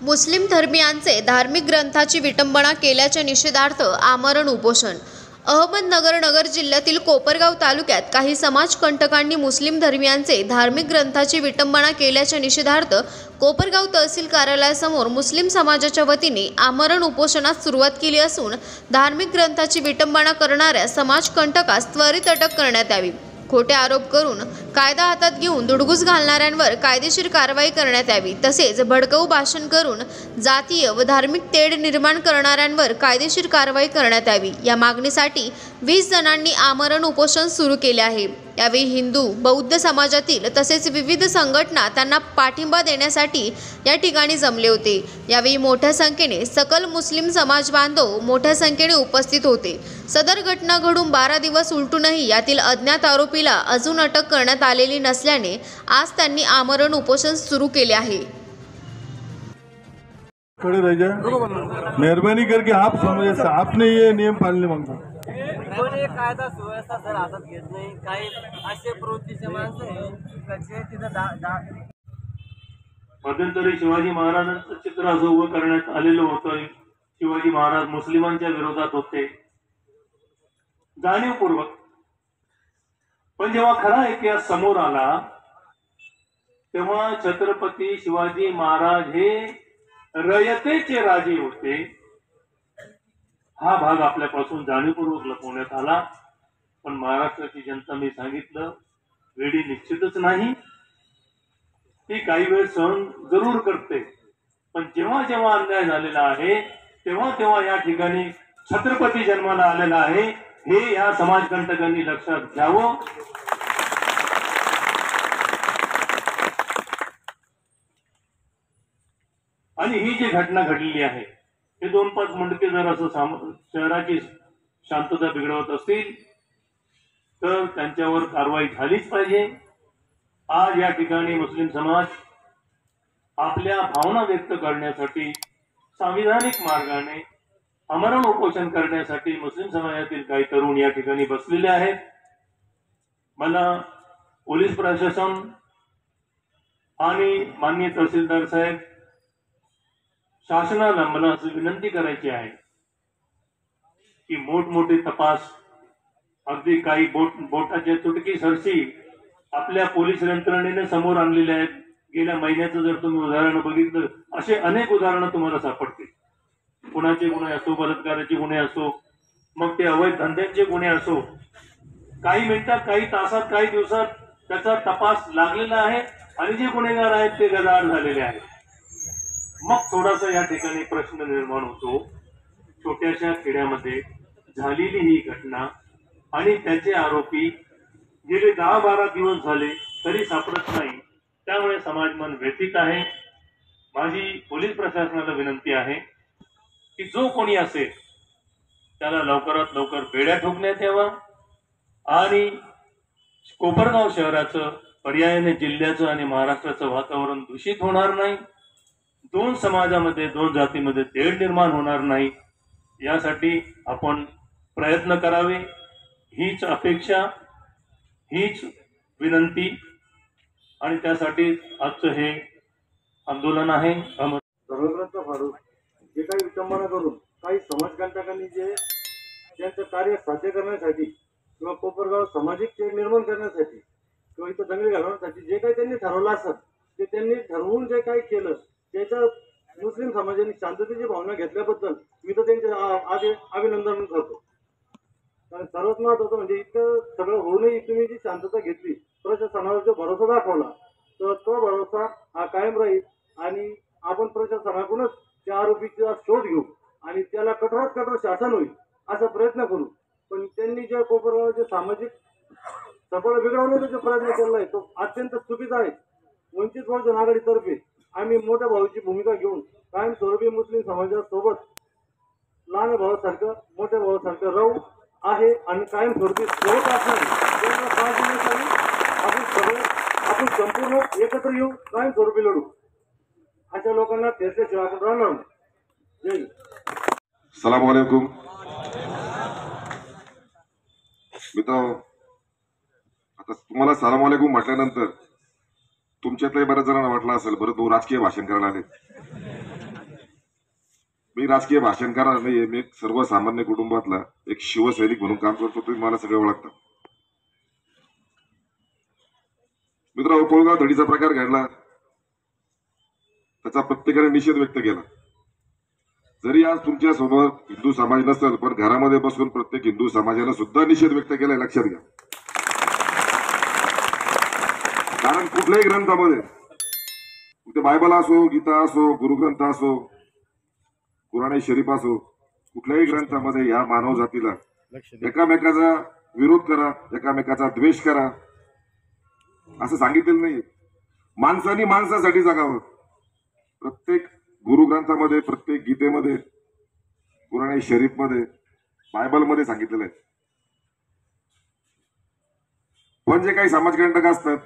मुस्लिम धर्मीयांचे धार्मिक ग्रंथाची विटंबना केल्याच्या निषेधार्थ आमरण उपोषण. अहमदनगर नगर जिल्ह्यातील कोपरगाव तालुक्यात काही समाजकंटकांनी मुस्लिम धर्मीयांचे धार्मिक ग्रंथाची विटंबना केल्याच्या निषेधार्थ कोपरगाव तहसील कार्यालयासमोर मुस्लिम समाजाच्या वतीने आमरण उपोषणास सुरुवात केली असून धार्मिक ग्रंथाची विटंबना करणाऱ्या समाजकंटकास त्वरित अटक करण्यात यावी, खोटे आरोप करून कायदा हातात घेऊन धुडगूस घालणाऱ्यांवर कायदेशीर कारवाई करण्यात यावी, तसेच भडकाऊ भाषण करून जातीय व धार्मिक तेढ निर्माण करणाऱ्यांवर कायदेशीर कारवाई करण्यात यावी या मागणीसाठी 20 जणांनी आमरण उपोषण सुरू केले आहे. यावेळी हिंदू बौद्ध समाजातील तसेच विविध संघटना त्यांना पाठिंबा देण्यासाठी या ठिकाणी जमले होते. यावेळी मोठ्या संख्येने सकल मुस्लिम समाज बांधव मोठ्या संख्येने उपस्थित होते. सदर घटना घडून 12 दिवस उलटूनही यातील अज्ञात आरोपीला अजून अटक करण्यात आलेली नसल्याने आज त्यांनी आमरण उपोषण सुरू केले आहे. खड़े रह जाए, मेहरबानी करके आप समझे, आपने ये नियम पालने मांगता. कायदा सुव्यवस्था जर हातात घेत नाही, काही असे प्रवृत्तीचे माणसं आहे कसे तिथं मध्यंतरी शिवाजी महाराजांचं चित्र असं उभं करण्यात आलेलं होतं. शिवाजी महाराज मुस्लिमांच्या विरोधात होते जाणीवपूर्वक. पण जेव्हा खरा इतिहास समोर आला तेव्हा छत्रपती शिवाजी महाराज हे रयतेचे राजे होते. हा भाग आपल्यापासून जाणीवपूर्वक लपवण्यात आला. पण महाराष्ट्राची जनता, मी सांगितलं, वेडी निश्चितच नाही. ती काही वेळ सहन जरूर करते. पण जेव्हा जेव्हा अन्याय झालेला आहे तेव्हा तेव्हा या ठिकाणी छत्रपती जन्माला आलेला आहे, हे या समाजकंटकांनी लक्षात घ्यावं. आणि ही जी घटना घडलेली आहे, हे 2-5 मुंडके जर असं शहराची शांतता बिघडवत असतील तर त्यांच्यावर कारवाई झालीच पाहिजे. आज या ठिकाणी मुस्लिम समाज आपल्या भावना व्यक्त करण्यासाठी संविधानिक मार्गाने आमरण उपोषण करण्यासाठी मुस्लिम समाजातील काही तरुण या ठिकाणी बसलेले आहेत. मला पोलीस प्रशासन आणि माननीय तहसीलदार साहेब, शासनाला मला असं विनंती करायची आहे की मोठमोठे तपास, अगदी काही बोटाच्या चुटकी सरशी आपल्या पोलीस यंत्रणेने समोर आणलेले आहेत. गेल्या महिन्याचं जर तुम्ही उदाहरण बघितलं, असे अनेक उदाहरणं तुम्हाला सापडतील. गुन्ह्याचे गुन्हे असो, बलात्काराचे गुन्हे असो, मग ते अवैध धंद्यांचे गुन्हे असो, काही मिनिटात, काही तासात, काही दिवसात त्याचा तपास लागलेला आहे आणि जे गुन्हेगार आहेत ते गजाआड झालेले आहेत. मग थोडासा या ठिकाणी प्रश्न निर्माण होतो, छोट्याशा खेड्यामध्ये झालेली ही घटना आणि त्याचे आरोपी गेले 10-12 दिवस झाले तरी सापडत नाही. त्यामुळे समाज मन व्यथित आहे. माझी पोलीस प्रशासनाला विनंती आहे की जो कोणी असेल त्याला लवकरात लवकर बेड्या ठोकण्यात यावा आणि कोपरगाव शहराचं, पर्यायाने जिल्ह्याचं आणि महाराष्ट्राचं वातावरण दूषित होणार नाही. 2 समाजामध्ये, 2 जातीमध्ये तेढ निर्माण होणार नाही, यासाठी आपण प्रयत्न करावे. हीच अपेक्षा, हीच विनंती आणि त्यासाठी आजचं हे आंदोलन आहे. धर्मग्रंथ फाडून जे काही विटंबना करून काही समाजकंटकांनी जे त्यांचं कार्य साध्य करण्यासाठी किंवा कोपरगाव सामाजिक तेढ निर्माण करण्यासाठी किंवा इथं दंगली घालवण्यासाठी जे काही त्यांनी ठरवलं असत, ते त्यांनी ठरवून जे काही केलं, त्याच्या मुस्लिम समाजाने शांततेची भावना घेतल्याबद्दल मी तर त्यांचे अभिनंदन करतो. कारण सर्वात महत्त्वाचं म्हणजे इतकं सगळं होऊनही तुम्ही जी शांतता घेतली, प्रशासनावर जो भरोसा दाखवला, तर तो भरोसा हा कायम राहील आणि आपण प्रशासनाकडूनच त्या आरोपीचा शोध घेऊ आणि त्याला कठोरात कठोर शासन होईल असा प्रयत्न करू. पण त्यांनी जे कोपरगावचे सामाजिक सफळ बिघडवण्याचा जो प्रयत्न केला आहे तो अत्यंत चुकीचा आहे. वंचित बहुजन आघाडीतर्फे आम्ही मोठ्या भाऊची भूमिका घेऊन कायमस्वरूपी मुस्लिम समाजासोबत लहान भावासारखं, मोठ्या भावासारखं राहू आहे आणि कायमस्वरूपी सोबत असणार. आपण संपूर्ण एकत्र येऊ, कायमस्वरूपी लढू. अशा लोकांना त्याच्याशिवाय आपण राहणार. जय. सलाम वालेकुम मित्रांनो. आता तुम्हाला सलाम वालेकुम म्हटल्यानंतर तुमच्यातल्या बऱ्याच जणांना वाटलं असेल, बरं तो राजकीय भाषण करायला आले. मी राजकीय भाषण करणार नाहीये. मी एक सर्वसामान्य कुटुंबातला एक शिवसैनिक म्हणून काम करतो. तुम्ही मला सगळे ओळखता. मित्र, कोळगाव धडीचा प्रकार घडला, त्याचा प्रत्येकाने निषेध व्यक्त केला. जरी आज तुमच्या सोबत हिंदू समाज नसेल, पण घरामध्ये बसून प्रत्येक हिंदू समाजानं सुद्धा निषेध व्यक्त केलाय, लक्षात घ्या. कारण कुठल्याही ग्रंथामध्ये, ते बायबल असो, गीता असो, गुरुग्रंथ असो, कुराण शरीफ असो, कुठल्याही ग्रंथामध्ये या मानव जातीला एकामेकाचा विरोध करा, एकामेकाचा द्वेष करा असं सांगितलेलं नाही. माणसानी माणसासाठी जगावं. प्रत्येक गुरुग्रंथामध्ये, प्रत्येक गीतेमध्ये, कुराण शरीफमध्ये, बायबलमध्ये सांगितलेलं आहे. पण जे काही समाजकंटक असतात,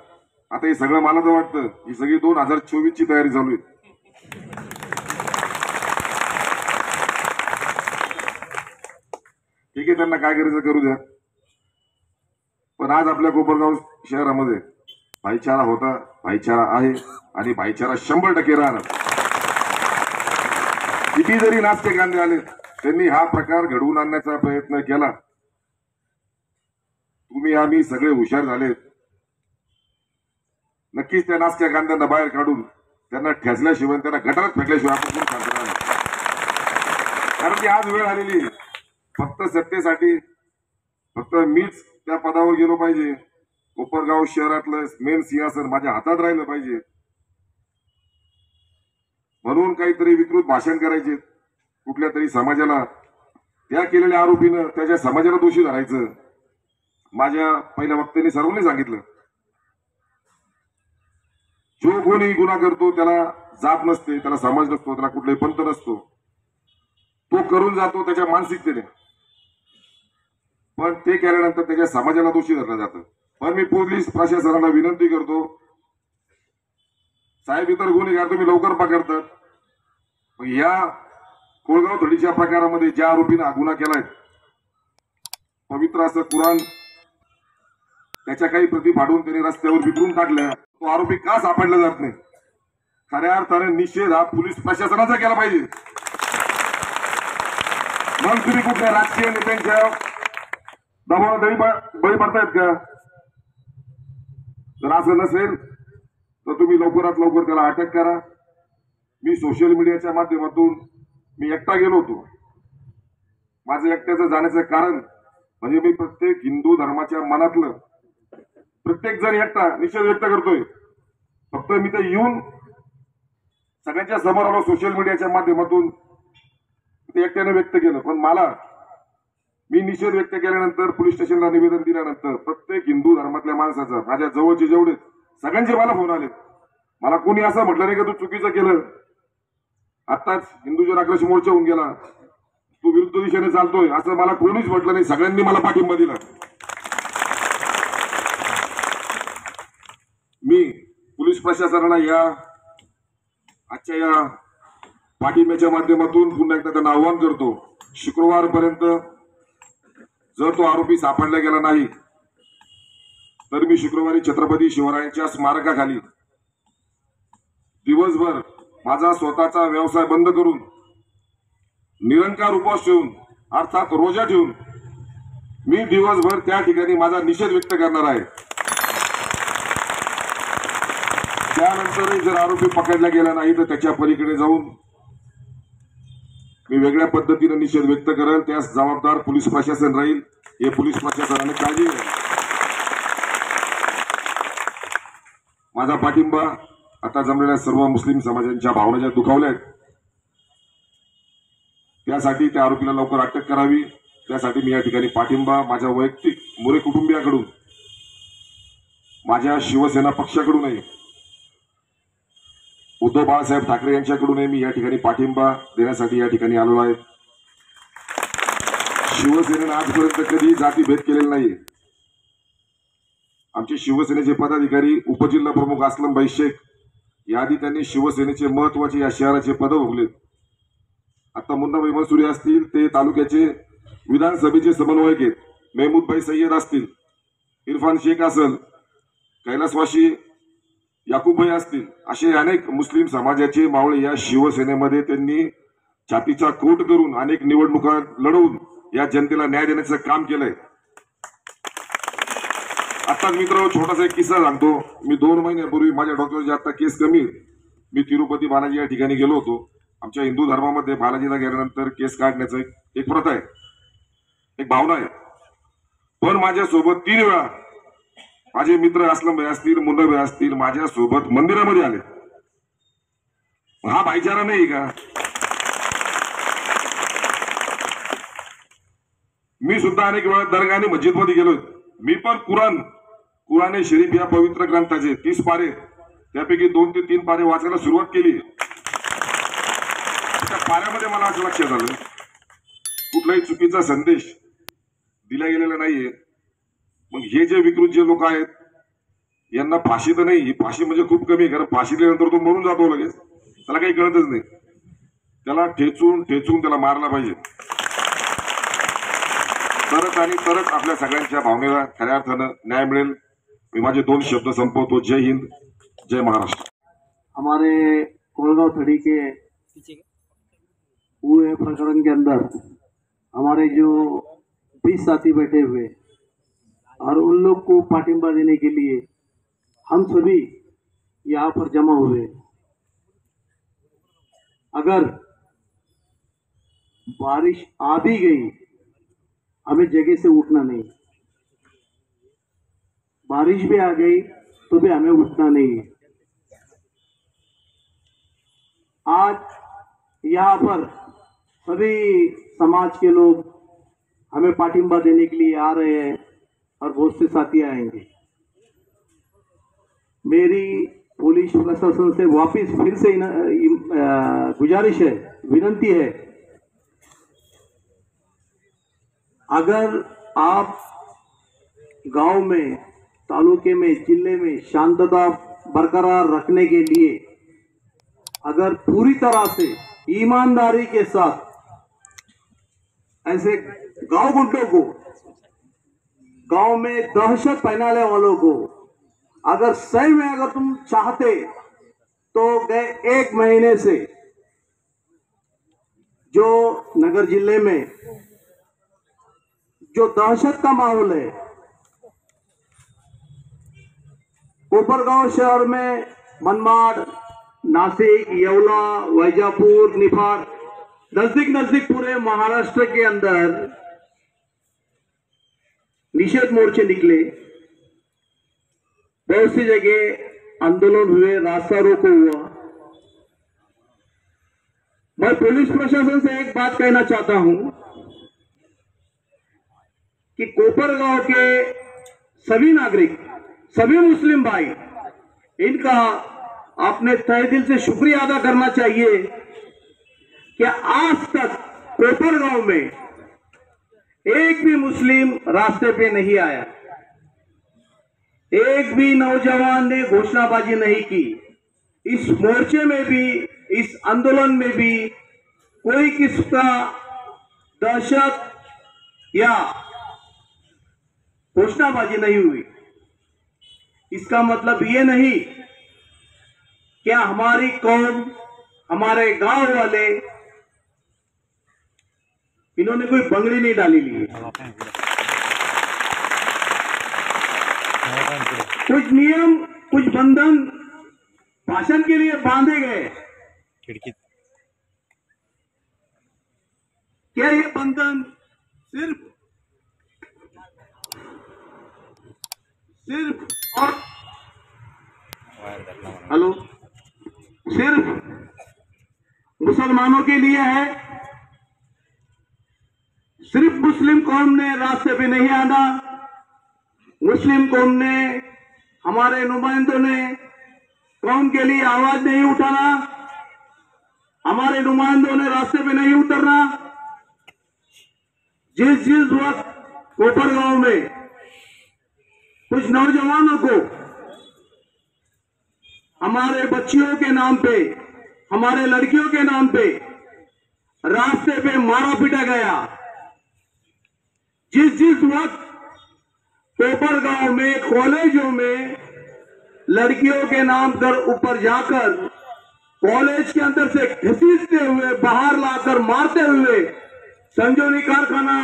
आता हे सगळं मला तर वाटतं ही सगळी 2024 ची तयारी चालू आहे. ठीक आहे, त्यांना काय करायचं करू द्या. पण आज आपल्या कोपरगाव शहरामध्ये भाईचारा होता, भाईचारा आहे आणि भाईचारा 100% राहणार. किती जरी नाचके कांदे आले, त्यांनी हा प्रकार घडवून आणण्याचा प्रयत्न केला. तुम्ही आम्ही सगळे हुशार झाले. नक्कीच त्या नाचक्या कांद्यांना बाहेर काढून त्यांना ठेचल्याशिवाय, त्यांना गटारात फेकल्याशिवाय आपण कोण शांत राहणार. कारण की आज वेळ आलेली फक्त सत्तेसाठी, फक्त मीच त्या पदावर गेलो पाहिजे, कोपरगाव शहरातलं मेन सिंहासन माझ्या हातात राहिलं पाहिजे म्हणून काहीतरी विकृत भाषण करायचे, कुठल्या तरी समाजाला त्या केलेल्या आरोपीनं त्याच्या समाजाला दोषी धरायचं. माझ्या पहिल्या वक्त्यांनी सर्वांनी सांगितलं, जो कोणी गुन्हा करतो त्याला जात नसते, त्याला समाज नसतो, त्याला कुठलाही पंथ नसतो, तो करून जातो त्याच्या मानसिकतेने. पण ते केल्यानंतर त्याच्या समाजाला दोषी धरलं जातं. पण मी पोलीस प्रशासनाला विनंती करतो, साहेब इतर गुन्हेगार तुम्ही लवकर पकडतात, या कोळगाव धडीच्या प्रकारामध्ये ज्या आरोपीनं गुन्हा केलाय, पवित्र असं कुराण त्याच्या काही प्रती फाडून त्याने रस्त्यावर विकरून टाकल्या, तो आरोपी का सापडला जात नाही? खऱ्या अर्थाने निषेध हा पोलीस प्रशासनाचा केला पाहिजे. मग तुम्ही कुठल्या राजकीय नेत्यांच्या दबावाला बळी पडतायत का? जर असं नसेल तर तुम्ही लवकरात लवकर त्याला अटक करा. मी सोशल मीडियाच्या माध्यमातून मी एकटा गेलो होतो. माझं एकट्याचं जाण्याचं कारण म्हणजे मी प्रत्येक हिंदू धर्माच्या मनातलं प्रत्येक जण एकटा निषेध व्यक्त करतोय. फक्त मी ते येऊन सगळ्यांच्या समोर आलो, सोशल मीडियाच्या माध्यमातून ते एकट्याने व्यक्त केलं. पण मी निषेध व्यक्त केल्यानंतर, पोलीस स्टेशनला निवेदन दिल्यानंतर प्रत्येक हिंदू धर्मातल्या माणसाचा, माझ्या जवळचे जेवढे सगळ्यांचे मला फोन आले. मला कोणी असं म्हटलं नाही की तू चुकीचं केलं, आताच हिंदू जन आक्रोश मोर्चा होऊन गेला, तू विरुद्ध दिशेने चालतोय, असं मला कोणीच म्हटलं नाही. सगळ्यांनी मला पाठिंबा दिला. मी पोलीस प्रशासनाला या आजच्या या पाठिंब्याच्या माध्यमातून पुन्हा एकदा त्यांना आवाहन करतो, शुक्रवारपर्यंत जर तो आरोपी सापडला गेला नाही तर मी शुक्रवारी छत्रपती शिवरायांच्या स्मारकाखाली दिवसभर माझा स्वतःचा व्यवसाय बंद करून निरंकार उपवास ठेवून, अर्थात रोजा ठेवून मी दिवसभर त्या ठिकाणी माझा निषेध व्यक्त करणार आहे. त्यानंतरही जर आरोपी पकडला गेला नाही तर त्याच्या पलीकडे जाऊन मी वेगळ्या पद्धतीने निषेध व्यक्त करेल. त्यास जबाबदार पोलीस प्रशासन राहील, हे पोलीस प्रशासनाने काळजी घ्यावी. माझा पाठिंबा आता जमलेल्या सर्व मुस्लिम समाजांच्या भावना ज्या दुखावल्या आहेत त्यासाठी त्या आरोपीला लवकर अटक करावी, त्यासाठी मी या ठिकाणी पाठिंबा माझ्या वैयक्तिक मोरे कुटुंबियाकडून, माझ्या शिवसेना पक्षाकडूनही, उद्धव बाळासाहेब ठाकरे यांच्याकडूनही मी या ठिकाणी पाठिंबा देण्यासाठी या ठिकाणी आलो आहे. शिवसेनेनं आजपर्यंत कधी जातीभेद केलेला नाहीये. आमचे शिवसेनेचे पदाधिकारी उपजिल्हा प्रमुख असलम भाई शेख याआधी त्यांनी शिवसेनेचे महत्वाचे या शहराचे पद भोगलेत. आता मुन्नाभाई मनसुरी असतील, ते तालुक्याचे विधानसभेचे समन्वयक आहेत, मेहमूदभाई सय्यद असतील, इरफान शेख असेल, कैलासवासी याकूबभाई असतील, असे अनेक मुस्लिम समाजाचे मावळे या शिवसेनेमध्ये त्यांनी छातीचा कोट करून अनेक निवडणुका लढवून या जनतेला न्याय देण्याचं काम केलंय. आताच मित्र छोटासा एक किस्सा सांगतो. मी 2 महिन्यापूर्वी माझ्या डॉक्टरची आता केस कमी, मी तिरुपती बालाजी या ठिकाणी गेलो होतो. आमच्या हिंदू धर्मामध्ये बालाजीला गेल्यानंतर केस काढण्याचं एक प्रथा आहे, एक भावना आहे. पण माझ्यासोबत 3 वेळा माझे मित्र असलम भाई असतील, मुन्ना भाई असतील, माझ्यासोबत मंदिरामध्ये आले. हा भाईचारा नाही का? मी सुद्धा अनेक वेळा दर्गा आणि मस्जिदमध्ये गेलोय. मी पण कुराण शरीफ या पवित्र ग्रंथाचे 30 पारे, त्यापैकी 2 ते 3 पारे वाचायला सुरुवात केली. त्या पाऱ्यामध्ये मला असं लक्षात आलं, कुठलाही चुकीचा संदेश दिला गेलेला नाहीये. मग हे जे विकृत जे लोक आहेत यांना फाशी तर नाही, ही फाशी म्हणजे खूप कमी आहे, कारण फाशी दिल्यानंतर तो मरून जातो लगेच, त्याला काही कळतच नाही. त्याला ठेचून त्याला मारला पाहिजे, तरच आपल्या सगळ्यांच्या भावनेला खऱ्या अर्थानं न्याय मिळेल. मी माझे 2 शब्द संपवतो. जय हिंद, जय महाराष्ट्र. हमारे कोलगांव थड़ी के हुए प्रकरण के अंदर हमारे जो 20 साथी बैठे हुए और उन लोग को पाटिंबा देने के लिए हम सभी यहाँ पर जमा हुए. अगर बारिश आ भी गई, हमें जगह से उठना नहीं. बारिश भी आ गई तो भी हमें उठना नहीं है. आज यहाँ पर सभी समाज के लोग हमें पाटिंबा देने के लिए आ रहे हैं और बहुत से साथी आएंगे. मेरी पुलिस प्रशासन से वापस फिर से गुजारिश है, विनती है, अगर आप गांव में, तालुके में, जिले में शांतता बरकरार रखने के लिए अगर पूरी तरह से ईमानदारी के साथ ऐसे गांव गुंडों को, गांव में दहशत फैलाने वालों को अगर सही में अगर तुम चाहते तो गए 1 महीने से जो नगर जिले में जो दहशत का माहौल है, कोपरगांव शहर में मनमाड, नासिक, येवला, वैजापुर, निफाड, नजदीक पूरे महाराष्ट्र के अंदर निषेध मोर्चे निकले. बहुत सी जगह आंदोलन हुए, रास्ता रोको हुआ. मैं पुलिस प्रशासन से एक बात कहना चाहता हूं कि कोपरगांव के सभी नागरिक, सभी मुस्लिम भाई, इनका अपने तहे दिल से शुक्रिया अदा करना चाहिए कि आज तक कोपरगांव में एक भी मुस्लिम रास्ते पे नहीं आया, एक भी नौजवान ने घोषणाबाजी नहीं की. इस मोर्चे में भी, इस आंदोलन में भी कोई किसी का दहशत या घोषणाबाजी नहीं हुई. इसका मतलब ये नहीं क्या हमारी कौम, हमारे गांव वाले इन्होंने कोई बंगड़ी नहीं डाली ली. कुछ नियम, कुछ बंधन भाषण के लिए बांधे गए. क्या ये बंधन सिर्फ और हेलो सिर्फ मुसलमानों के लिए है? सिर्फ मुस्लिम कौम ने रास्ते पे नहीं आना, मुस्लिम कौम ने, हमारे नुमाइंदों ने कौम के लिए आवाज नहीं उठाना, हमारे नुमाइंदों ने रास्ते पे नहीं उतरना. जिस वक्त कोपरगांव में कुछ नौजवानों को हमारे बच्चियों के नाम पे, हमारे लड़कियों के नाम पे रास्ते पे मारा पीटा गया, जिस वक्त कोपरगांव में कॉलेजों में लड़कियों के नाम पर ऊपर जाकर कॉलेज के अंदर से घसीटते हुए बाहर लाकर मारते हुए संजीवनी कारखाना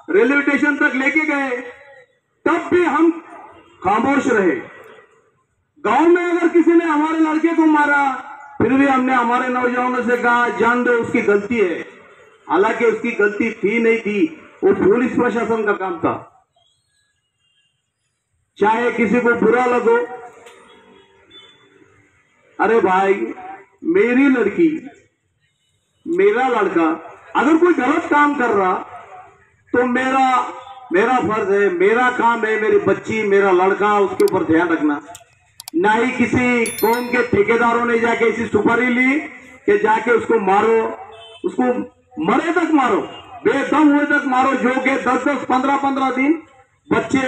रेलवे स्टेशन तक लेके गए, तब भी हम खामोश रहे। गांव में अगर किसी ने हमारे लड़के को मारा, फिर भी हमने हमारे नौजवानों से कहा जान दो उसकी गलती है। हालांकि उसकी गलती थी नहीं थी, वो पुलिस प्रशासन का काम था। चाहे किसी को बुरा लगो, अरे भाई मेरी लड़की मेरा लड़का अगर कोई गलत काम कर रहा तो मेरा फर्ज है, मेरा काम है, मेरी बच्ची मेरा लड़का उसके ऊपर ध्यान रखना। ना ही किसी कौम के ठेकेदारों ने जाके ऐसी सुपारी ली कि जाके उसको मारो, उसको मरे तक मारो, बेदम हुए तक मारो, जो कि 10-10, 15-15 दिन बच्चे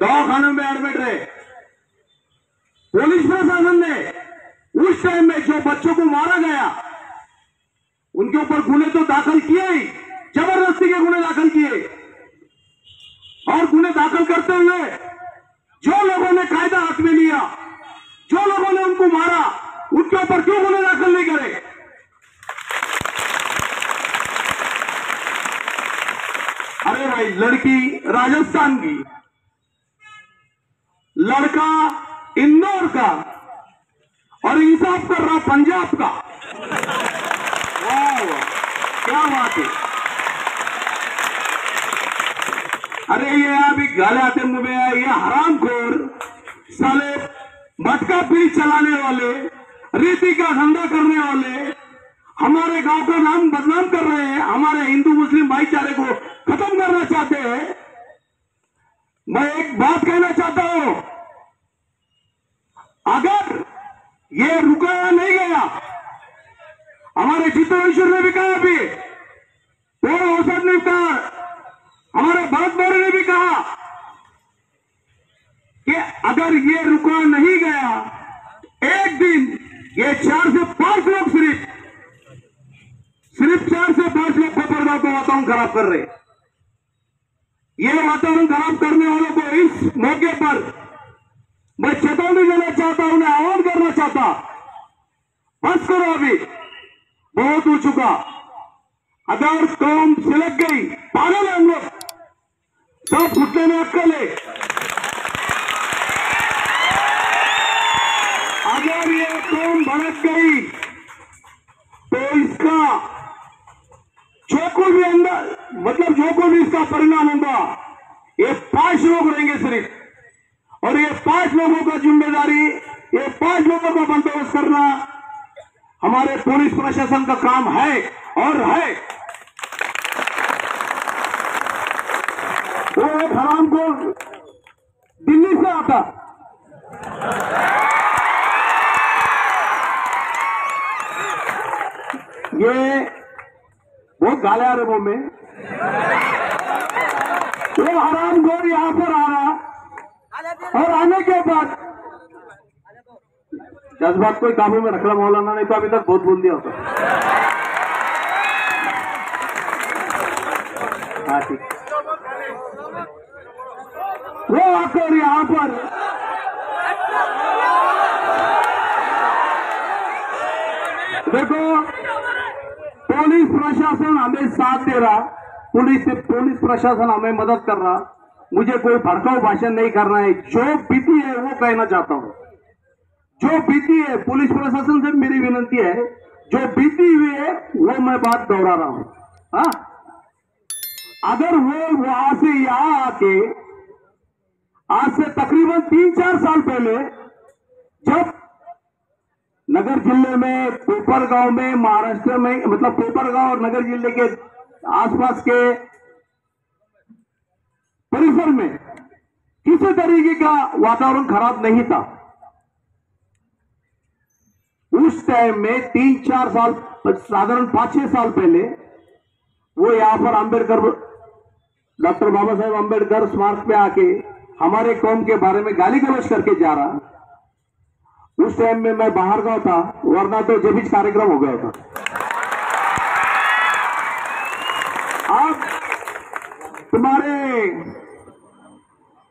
दवाखाने में एडमिट रहे। पुलिस प्रशासन ने उस टाइम में जो बच्चों को मारा गया उनके ऊपर गुने तो दाखिल किए ही, जबरदस्ती के गुने दाखिल किए, और गुने दाखिल करते हुए जो लोगों ने कायदा हाथ में लिया, जो लोगों ने उनको मारा, उनके ऊपर क्यों गुने दाखिल नहीं करे? अरे भाई लड़की राजस्थान की, लड़का इंदौर का, और इंसाफ कर रहा पंजाब का। वाह क्या बात है। अरे ये अभी गाले आते मुंह में, ये हरामखोर साले मटका पीढ़ी चलाने वाले, रीति का धंधा करने वाले हमारे गांव का नाम बदनाम कर रहे हैं, हमारे हिंदू मुस्लिम भाईचारे को खत्म करना चाहते हैं। मैं एक बात कहना चाहता हूं, अगर ये रुकाया नहीं गया, हमारे चित्तौड़ेश्वर ने भी कहा, अभी पूर्व औसत ने कहा, हमारे भरत मौर्य ने भी कहा कि अगर ये रुका नहीं गया, एक दिन ये 4 से 5 लोग सिर्फ 4 से 5 लोग कोपरगांव का वातावरण खराब कर रहे। ये वातावरण खराब करने वालों को इस मौके पर मैं चेतावनी देना चाहता हूं, उन्हें आह्वान करना चाहता, बस करो, अभी बहुत हो चुका। अगर कौम सिलक गई, पागल है हम लोग, सब घुटने में अक्कल है। अगर ये कौम भड़क गई तो इसका जो कोई भी अंदर, मतलब जो कोई भी इसका परिणाम होगा, ये 5 लोग रहेंगे सिर्फ, और ये 5 लोगों का जिम्मेदारी, ये 5 लोगों का बंदोबस्त करना हमारे पुलिस प्रशासन का काम है और है। वो एक हराम को दिल्ली से आता, ये बहुत गाले आ रहे मुंह में, वो हराम को यहां पर आ रहा, और आने के बाद 10 बात कोई काबू में रख रहा मौलाना, नहीं तो अभी तक बहुत बोल दिया होता। हाँ ठीक, वो आकर यहां पर देखो, पुलिस प्रशासन हमें साथ दे रहा, पुलिस प्रशासन हमें मदद कर रहा। मुझे कोई भड़काऊ भाषण नहीं करना है, जो बीती है वो कहना चाहता हूं, जो बीती है पुलिस प्रशासन से मेरी विनती है, जो बीती हुई है वो मैं बात दोहरा रहा हूं। हाँ, अगर वो वहां से यहां आके आज से तकरीबन 3-4 साल पहले, जब नगर जिले में, कोपरगांव में, महाराष्ट्र में, मतलब कोपरगांव और नगर जिले के आसपास के परिसर में किसी तरीके का वातावरण खराब नहीं था, उस टाइम में 3-4 साल, साधारण 5-6 साल पहले वो यहां पर अंबेडकर, डॉक्टर बाबा साहेब अंबेडकर स्मारक पे आके हमारे कौम के बारे में गाली गलौज करके जा रहा। उस टाइम में मैं बाहर गया था, वरना तो जब कार्यक्रम हो गया था। अब तुम्हारे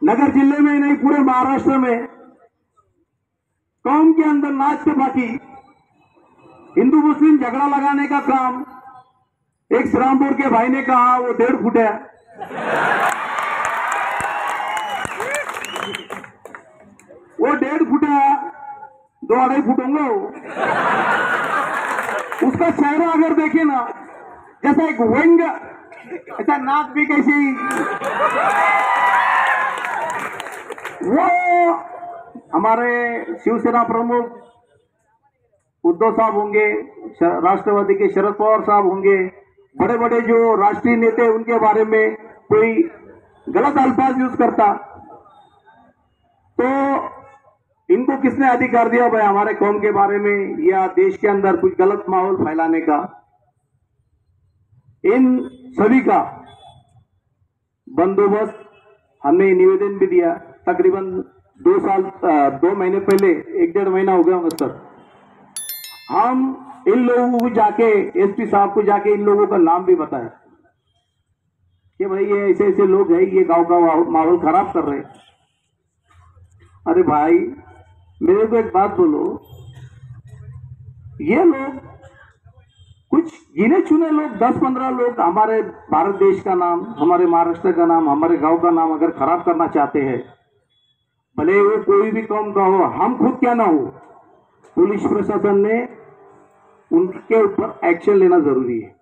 नगर जिले में नहीं, पूरे महाराष्ट्र में कौम के अंदर नाच के बाकी हिंदू मुस्लिम झगड़ा लगाने का काम एक श्रीरामपुर के भाई ने कहा वो 1.5 फुट है, वो 1.5 फुट है, 2-2.5 फुट होंगे वो। उसका चेहरा अगर देखे ना, जैसा एक व्यंग, ऐसा नाक भी कैसी, वो हमारे शिवसेना प्रमुख उद्धव साहब होंगे, राष्ट्रवादी के शरद पवार साहब होंगे, बड़े बड़े जो राष्ट्रीय नेता उनके बारे में कोई गलत अल्फाज यूज करता तो इनको किसने अधिकार दिया भाई हमारे कौम के बारे में या देश के अंदर कुछ गलत माहौल फैलाने का? इन सभी का बंदोबस्त हमने निवेदन भी दिया। तकरीबन 2 महीने पहले, 1-1.5 महीना हो गया होगा सर, हम इन लोगों को जाके, एसपी साहब को जाके इन लोगों का नाम भी बताया कि भाई ये ऐसे ऐसे लोग हैं, ये गांव का माहौल खराब कर रहे हैं। अरे भाई मेरे को एक बात बोलो, ये लोग कुछ गिने चुने लोग, 10-15 लोग हमारे भारत देश का नाम, हमारे महाराष्ट्र का नाम, हमारे गांव का नाम अगर खराब करना चाहते हैं, भले वो कोई भी कौम का हो, हम खुद क्या ना हो, पुलिस प्रशासन ने उनके ऊपर एक्शन लेना जरूरी है,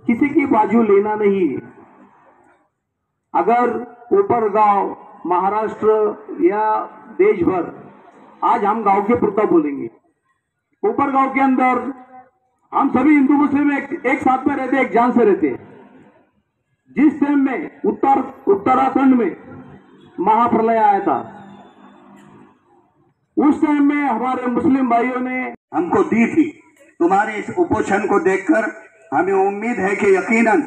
किसी की बाजू लेना नहीं है। अगर कोपरगांव, महाराष्ट्र या देश भर, आज हम गांव के पुरता बोलेंगे, कोपरगांव के अंदर हम सभी हिंदू मुस्लिम एक साथ में रहते, एक जान से रहते। जिस टाइम में उत्तराखंड में महाप्रलय आया था, उस टाइम में हमारे मुस्लिम भाइयों ने हमको दी थी। तुम्हारे इस उपोषण को देखकर हमें उम्मीद है कि यकीनन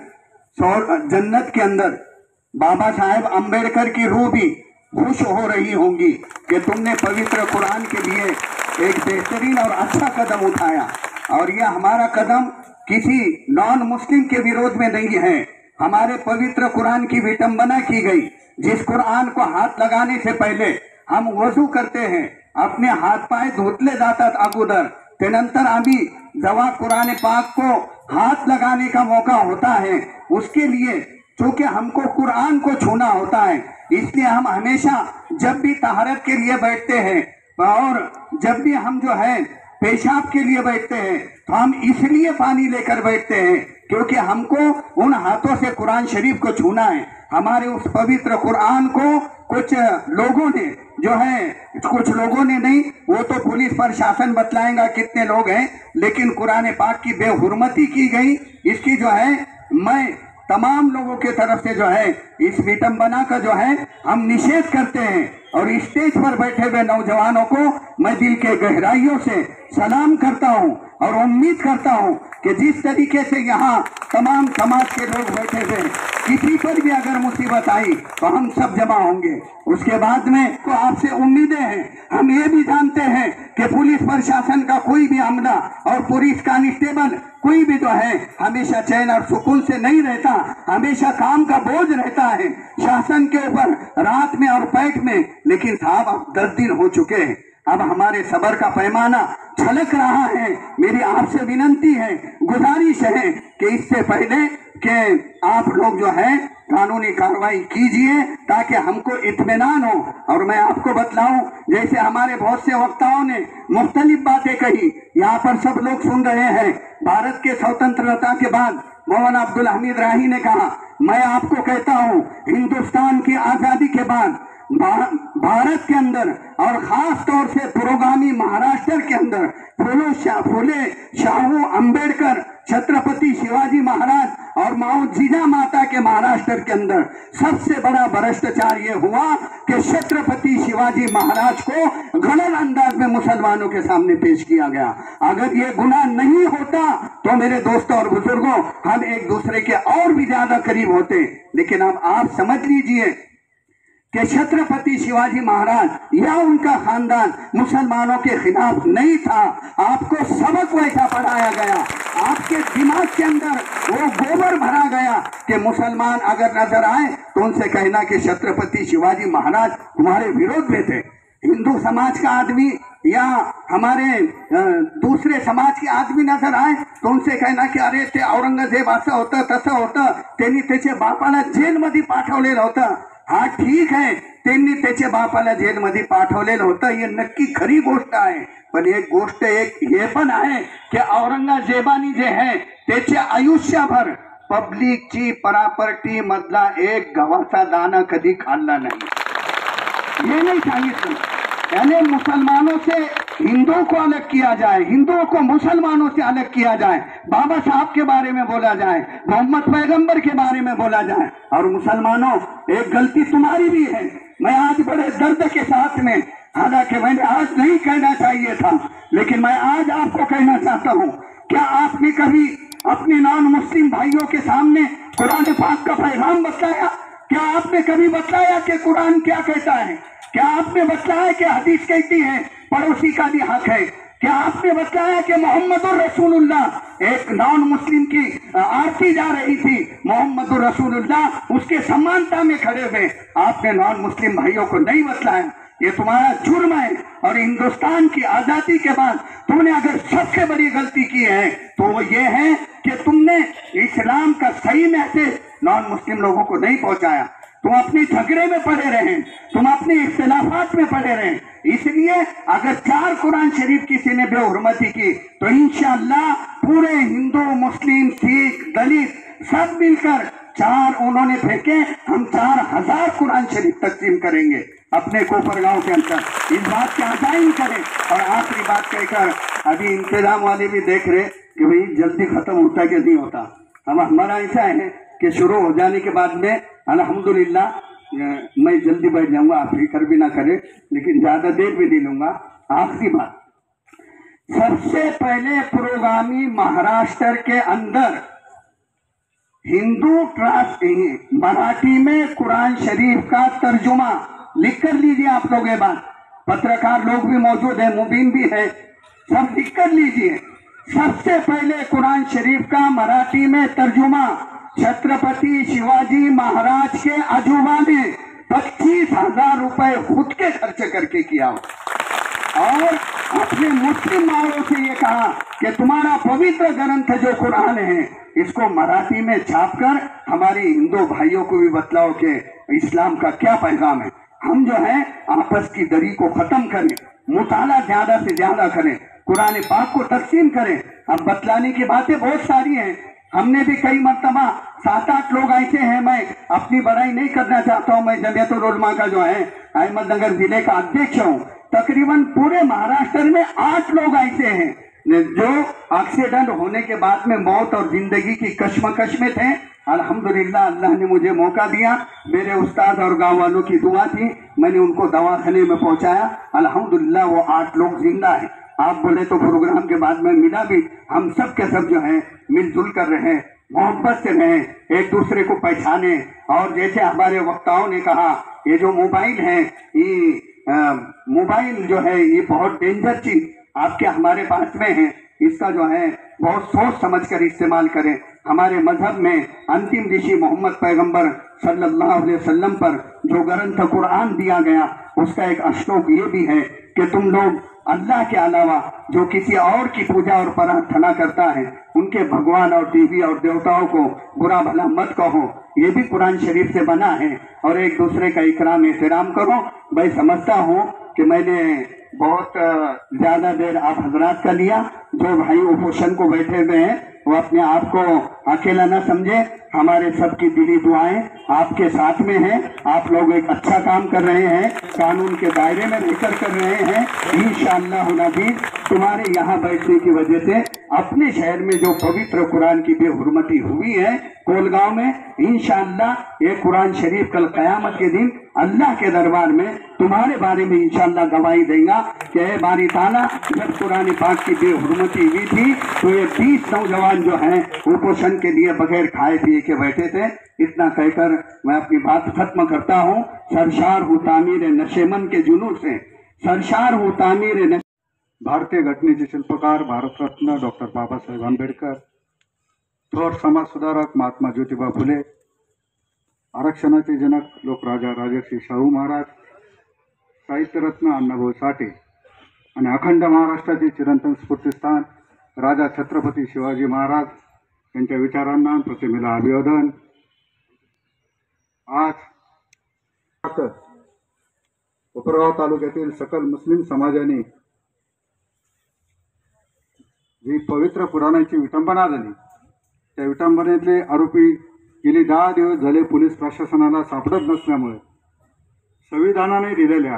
जन्नत के अंदर बाबा साहेब अंबेडकर की रूह भी खुश हो रही होंगी कि तुमने पवित्र कुरान के लिए एक बेहतरीन और अच्छा कदम उठाया। और यह हमारा कदम किसी नॉन मुस्लिम के विरोध में नहीं है। हमारे पवित्र कुरान की विटंबना की गई। जिस कुरान को हाथ लगाने से पहले हम वजू करते हैं, अपने हाथ पाय धुतले जातात अगोदर, त्यानंतर आम्ही जेव्हा कुरान पाक को हाथ लगाने का मौका होता है, उसके लिए चूंकि हमको कुरान को छूना होता है, इसलिए हम हमेशा जब भी तहारत के लिए बैठते हैं और जब भी हम जो है पेशाब के लिए बैठते हैं, तो हम इसलिए पानी लेकर बैठते हैं क्योंकि हमको उन हाथों से कुरान शरीफ को छूना है। हमारे उस पवित्र कुरान को कुछ लोगों ने जो है, कुछ लोगों ने नहीं, वो तो पुलिस प्रशासन बतलाएगा कितने लोग हैं, लेकिन कुरान पाक की बेहुरमती की गई। इसकी जो है मैं तमाम लोगों के तरफ से जो है इस विटंबना का जो है हम निषेध करते हैं। और स्टेज पर बैठे हुए नौजवानों को मैं दिल के गहराइयों से सलाम करता हूं और उम्मीद करता हूं कि जिस तरीके से यहाँ तमाम समाज के लोग बैठे हुए, किसी पर भी अगर मुसीबत आई तो हम सब जमा होंगे। उसके बाद में तो आपसे उम्मीदें हैं। हम ये भी जानते हैं कि पुलिस प्रशासन का कोई भी अमला और पुलिस कांस्टेबल कोई भी जो है हमेशा चैन और सुकून से नहीं रहता, हमेशा काम का बोझ रहता है शासन के ऊपर, रात में और पैठ में। लेकिन साहब अब 10 दिन हो चुके हैं, अब हमारे सब्र का पैमाना छलक रहा है। मेरी आपसे विनंती है, गुजारिश है कि इससे पहले कि आप लोग जो है कानूनी कार्रवाई कीजिए ताकि हमको इत्मीनान हो। और मैं आपको बतलाऊं, जैसे हमारे बहुत से वक्ताओं ने मुख्तलिफ बातें कही, यहाँ पर सब लोग सुन रहे हैं। भारत के स्वतंत्रता के बाद मौलाना अब्दुल हमीद राही ने कहा, मैं आपको कहता हूँ हिंदुस्तान की आजादी के बाद भारत के अंदर और खास तौर से पुरोगामी महाराष्ट्र के अंदर फुले शाहू अंबेडकर, छत्रपति शिवाजी महाराज और माँ जीजा माता के महाराष्ट्र के अंदर सबसे बड़ा भ्रष्टाचार ये हुआ कि छत्रपति शिवाजी महाराज को गलत अंदाज में मुसलमानों के सामने पेश किया गया। अगर ये गुनाह नहीं होता तो मेरे दोस्तों और बुजुर्गों, हम एक दूसरे के और भी ज्यादा करीब होते। लेकिन अब आप समझ लीजिए कि छत्रपति शिवाजी महाराज या उनका खानदान मुसलमानों के खिलाफ नहीं था। आपको सबक वैसा पढ़ाया गया, आपके दिमाग के अंदर वो गोबर भरा गया कि मुसलमान अगर नजर आए तो उनसे कहना कि छत्रपति शिवाजी महाराज तुम्हारे विरोध में थे। हिंदू समाज का आदमी या हमारे दूसरे समाज के आदमी नजर आए तो उनसे कहना की अरे ते औरंगजेब असं होतं तसं होतं, त्यांनी त्याच्या बापाला जेलमध्ये पाठवलेलं होतं. हा ठीक आहे, त्यांनी त्याच्या बापाला जेलमध्ये पाठवलेलं होतं, हे नक्की खरी गोष्ट आहे. पण एक गोष्ट एक हे पण आहे की औरंगजेबानी जे आहे त्याच्या आयुष्यभर पब्लिकची प्रॉपर्टी मधला एक गव्हाचा दाना कधी खाल्ला नाही. ये नहीं सांगितलं. यानी मुसलमानों से हिंदुओं को अलग किया जाए, हिंदुओं को मुसलमानों से अलग किया जाए, बाबा साहब के बारे में बोला जाए, मोहम्मद पैगंबर के बारे में बोला जाए. और मुसलमानों, एक गलती तुम्हारी भी है. मैं आज बड़े दर्द के साथ में, हालांकि मैंने आज नहीं कहना चाहिए था, लेकिन मैं आज आपको कहना चाहता हूँ, क्या आपने कभी अपने नॉन मुस्लिम भाइयों के सामने कुरान पाक का पैगाम बताया? क्या आपने कभी बताया कि कुरान क्या कहता है? क्या आपने बताया कि हदीस कहती है पड़ोसी का भी हक है? क्या आपने बताया कि मोहम्मदुर रसूलुल्लाह, एक नॉन मुस्लिम की आरती जा रही थी, मोहम्मदुर रसूलुल्लाह उसके समानता में खड़े हुए, आपने नॉन मुस्लिम भाइयों को नहीं बताया? ये तुम्हारा जुर्म है. और हिंदुस्तान की आजादी के बाद तुमने अगर सबसे बड़ी गलती की है तो वो ये है कि तुमने इस्लाम का सही मैसेज नॉन मुस्लिम लोगों को नहीं पहुंचाया. तुम अपने झगड़े में पड़े रहे, तुम अपने इख्तिलाफात में पड़े रहे. इसलिए अगर 4 कुरान शरीफ किसी ने बेहुरमती की तो इंशाअल्लाह पूरे हिंदू, मुस्लिम, सिख, दलित सब मिलकर 4 उन्होंने फेंके, हम 4000 कुरान शरीफ तकसीम करेंगे अपने कोपरगांव के अंदर. इस बात की आगाही करें. और आखिरी बात कहकर, अभी इंतजाम वाले भी देख रहे कि भाई जल्दी खत्म होता कि नहीं होता. हमारा ऐसा है कि शुरू हो जाने के बाद में अल्हम्दुलिल्लाह मैं जल्दी बैठ जाऊंगा, आप फिक्र भी ना करें, लेकिन ज्यादा देर भी नहीं लूंगा. आखिरी बात, सबसे पहले पुरोगामी महाराष्ट्र के अंदर हिंदू ट्रस्ट मराठी में कुरान शरीफ का तर्जुमा लिख कर लीजिए. आप लोग ये बात, पत्रकार लोग भी मौजूद है, मुबीन भी है, सब लिख कर लीजिए. सबसे पहले कुरान शरीफ का मराठी में तर्जुमा छत्रपति शिवाजी महाराज के अजूबा ने 25,000 रुपए खुद के खर्च करके किया. और अपने मुस्लिम भाइयों से ये कहा कि तुम्हारा पवित्र ग्रंथ जो कुरान है इसको मराठी में छापकर हमारे हिंदू भाइयों को भी बतलाओ कि इस्लाम का क्या पैगाम है. हम जो है आपस की दरी को खत्म करें, मुताला ज्यादा से ज्यादा करें, कुरान पाक को तकसीम करें. अब बतलाने की बातें बहुत सारी हैं. हमने भी कई मर्तबा 7-8 लोग ऐसे हैं, मैं अपनी बड़ाई नहीं करना चाहता हूं, मैं जमियतुल उलमा का जो है अहमदनगर जिले का अध्यक्ष हूं. तकरीबन पूरे महाराष्ट्र में 8 लोग ऐसे हैं जो एक्सीडेंट होने के बाद में मौत और जिंदगी की कश्मकश में थे. अल्हम्दुलिल्लाह अल्लाह ने मुझे मौका दिया, मेरे उस्ताद और गांव वालों की दुआ थी, मैंने उनको दवाखाने में पहुंचाया. अल्हम्दुलिल्लाह वो 8 लोग जिंदा हैं. आप बोले तो प्रोग्राम के बाद में मिला भी, हम सब के सब जो है मिलजुल कर रहे हैं, मोहब्बत से रहें, एक दूसरे को पहचाने. और जैसे हमारे वक्ताओं ने कहा, ये जो मोबाइल है, ये मोबाइल जो है ये बहुत डेंजर चीज आपके हमारे पास में है, इसका जो है बहुत सोच समझ कर इस्तेमाल करें. हमारे मजहब में अंतिम ऋषि मोहम्मद पैगंबर सल्लल्लाहु अलैहि वसल्लम पर जो ग्रंथ कुरान दिया गया उसका एक श्लोक ये भी है कि तुम लोग अल्लाह के अलावा जो किसी और की पूजा और प्रार्थना करता है उनके भगवान और देवी और देवताओं को बुरा भला मत कहो. ये भी कुरान शरीफ से बना है. और एक दूसरे का इकराम एहतराम करो. मैं समझता हूँ कि मैंने बहुत ज्यादा देर आप हजरात का लिया. जो भाई उपोषण को बैठे हुए हैं वो अपने आप को अकेला न समझे, हमारे सबकी दिली दुआएं आपके साथ में हैं. आप लोग एक अच्छा काम कर रहे हैं, कानून के दायरे में रहकर कर रहे हैं. इंशाअल्लाह नबी तुम्हारे यहाँ बैठने की वजह से अपने शहर में जो पवित्र कुरान की बेहुरमती हुई है कोलगांव में, इंशाअल्लाह ये कुरान शरीफ कल कयामत के दिन अल्लाह के दरबार में तुम्हारे बारे में इंशाअल्लाह गवाही देगा कि ए बारी ताला, जब कुरान पाक की बेहुरमती हुई थी तो ये 20 नौजवान जो हैं कुपोषण के लिए बगैर खाए पिए के बैठे थे. इतना कहकर मैं अपनी बात खत्म करता हूँ. सरशार हूँ तामीर नशेमन के जुनून से, सरशार हूँ तामीर. भारतीय घटनेचे शिल्पकार भारतरत्न डॉक्टर बाबासाहेब आंबेडकर, थोर समाज सुधारक महात्मा ज्योतिबा फुले, आरक्षणाचे जनक लोकराजा राजर्षी शाहू महाराज, साहित्यरत्न अण्णाभाऊ साठे आणि अखंड महाराष्ट्राचे चिरंतन स्फूर्तिस्थान राजा छत्रपती शिवाजी महाराज यांच्या विचारांना प्रतिमेला अभिवादन. आज कोपरगाव तालुक्यातील सकल मुस्लिम समाजाने जी पवित्र पुराणाची विटंबना झाली, त्या विटंबनेतले आरोपी गेली 10 दिवस झाले पोलीस प्रशासनाला सापडत नसल्यामुळे संविधानाने दिलेल्या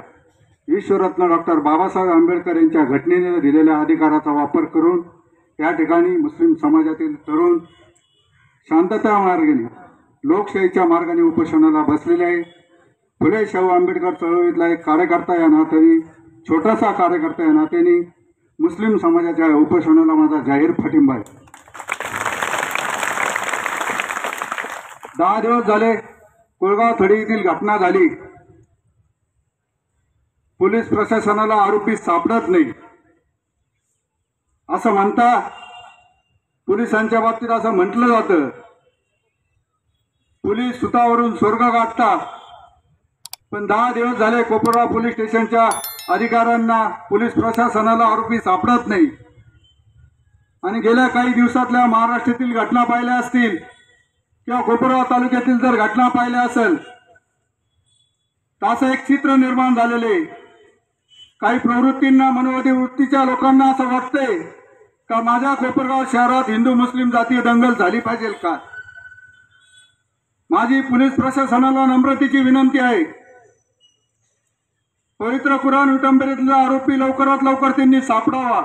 विश्वरत्न डॉक्टर बाबासाहेब आंबेडकर यांच्या घटनेने दिलेल्या अधिकाराचा वापर करून या ठिकाणी मुस्लिम समाजातील तरुण शांतता मार्गाने लोकशाहीच्या मार्गाने उपोषणाला बसलेले आहे. फुले शाहू आंबेडकर चळवळीतला एक कार्यकर्ता या नात्याने, छोटासा कार्यकर्ता या नात्याने मुस्लिम समाजाच्या उपोषणाला माझा जाहीर पाठिंबा आहे. 10 दिवस झाले कोळगाव थडी येथील घटना झाली. पोलीस प्रशासनाला आरोपी सापडत नाही असं म्हणता, पोलिसांच्या बाबतीत असं म्हटलं जातं, पोलीस सुतावरून स्वर्ग गाठतात. पण 10 दिवस झाले कोपरगाव पोलीस स्टेशनच्या अधिकाऱ्यांना, पोलीस प्रशासनाला आरोपी सापडत नाही. आणि गेल्या काही दिवसातल्या महाराष्ट्रातील घटना पाहिल्या असतील किंवा कोपरगाव तालुक्यातील जर घटना पाहिल्या असेल तर असं एक चित्र निर्माण झालेले. काही प्रवृत्तींना, मनोवधी वृत्तीच्या लोकांना असं वाटतंय का माझ्या कोपरगाव शहरात हिंदू मुस्लिम जातीय दंगल झाली पाहिजे का. माझी पोलीस प्रशासनाला नम्रतेची विनंती आहे, पवित्र कुराण विटंबनेतला आरोपी लवकरात लवकर त्यांनी सापडावा.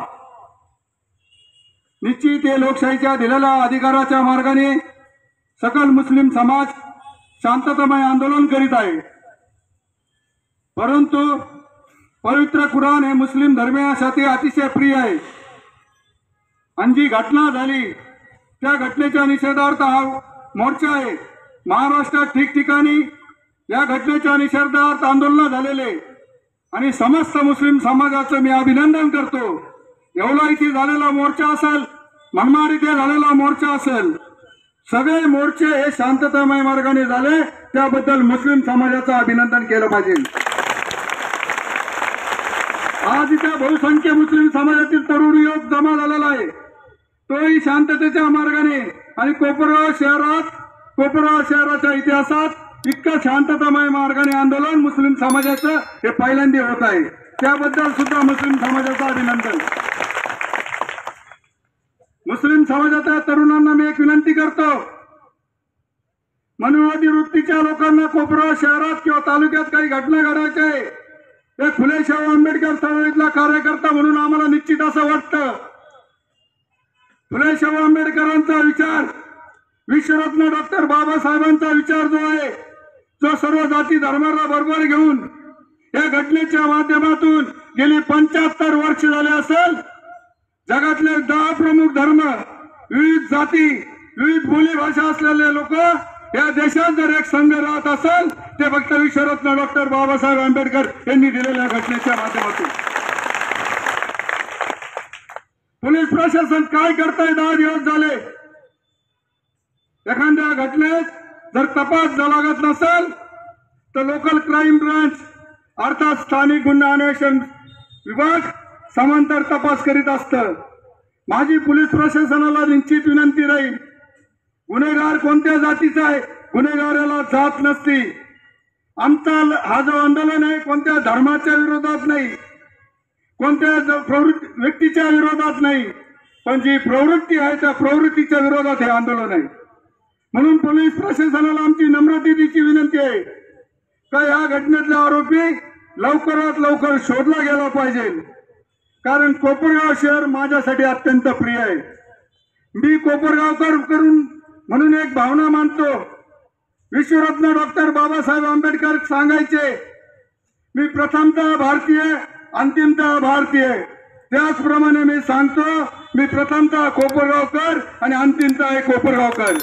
निश्चित हे लोकशाहीच्या दिलेल्या अधिकाराच्या मार्गाने सकल मुस्लिम समाज शांततामय आंदोलन करीत आहे. परंतु पवित्र कुराण हे मुस्लिम धर्मियांसाठी अतिशय प्रिय आहे. आणि जी घटना झाली त्या घटनेच्या निषेधार्थ हा मोर्चा आहे. महाराष्ट्रात ठिकठिकाणी या घटनेच्या निषेधार्थ आंदोलन झालेले आणि समस्त मुस्लिम समाजाचं मी अभिनंदन करतो. येवला इथे झालेला मोर्चा असेल, मनमाड इथे झालेला मोर्चा असेल, सगळे मोर्चे हे शांततामय मार्गाने झाले, त्याबद्दल मुस्लिम समाजाचं अभिनंदन केलं पाहिजे. आज इथे बहुसंख्य मुस्लिम समाजातील तरुण युवक जमा झालेला आहे, तोही शांततेच्या मार्गाने. आणि कोपरगाव शहराच्या इतिहासात इतकं शांततामय मार्गाने आंदोलन मुस्लिम समाजाचं हे पहिल्यांदा होत आहे, त्याबद्दल सुद्धा मुस्लिम समाजाचं अभिनंदन. मुस्लिम समाजाच्या तरुणांना मी एक विनंती करतो, मनोवादी वृत्तीच्या लोकांना कोपरगाव शहरात किंवा तालुक्यात काही घटना घडायच्या आहे, एक फुले शाहू आंबेडकर चळवळीतला कार्यकर्ता म्हणून आम्हाला निश्चित असं वाटतं, फुले शाहू आंबेडकरांचा विचार, विश्वरत्न डॉक्टर बाबासाहेबांचा विचार जो आहे, जो सर्व जाती धर्माला बरोबर घेऊन या घटनेच्या माध्यमातून गेली 75 वर्ष झाले असेल, जगातले 10 प्रमुख धर्म, विविध जाती, विविध बोलीभाषा असलेले लोक या देशात जर एक संघ राहत असेल ते फक्त विश्वरत्न डॉक्टर बाबासाहेब आंबेडकर यांनी दिलेल्या घटनेच्या माध्यमातून. पोलीस प्रशासन काय करताय? 10 दिवस झाले. एखाद्या घटनेत जर तपास लागत नसेल तर लोकल क्राईम ब्रांच अर्थात स्थानिक गुन्हा अन्वेषण विभाग समांतर तपास करीत असतं. माझी पोलीस प्रशासनाला निश्चित विनंती राहील, गुन्हेगार कोणत्या जातीचा आहे, गुन्हेगाराला जात नसती. आमचा हा जो आंदोलन आहे कोणत्या धर्माच्या विरोधात नाही, कोणत्या व्यक्तीच्या विरोधात नाही, पण जी प्रवृत्ती आहे त्या प्रवृत्तीच्या विरोधात हे आंदोलन आहे. म्हणून पोलीस प्रशासनाला आमची नम्रतेची विनंती आहे का या घटनेतला आरोपी लवकरात लवकर शोधला गेला पाहिजे. कारण कोपरगाव शहर माझ्यासाठी अत्यंत प्रिय आहे. मी कोपरगावकर करून म्हणून एक भावना मानतो. विश्वरत्न डॉक्टर बाबासाहेब आंबेडकर सांगायचे, मी प्रथमतः भारतीय, अंतिमतः भारतीय. त्याचप्रमाणे मी सांगतो, मी प्रथमतः कोपरगावकर आणि अंतिमतः कोपरगावकर.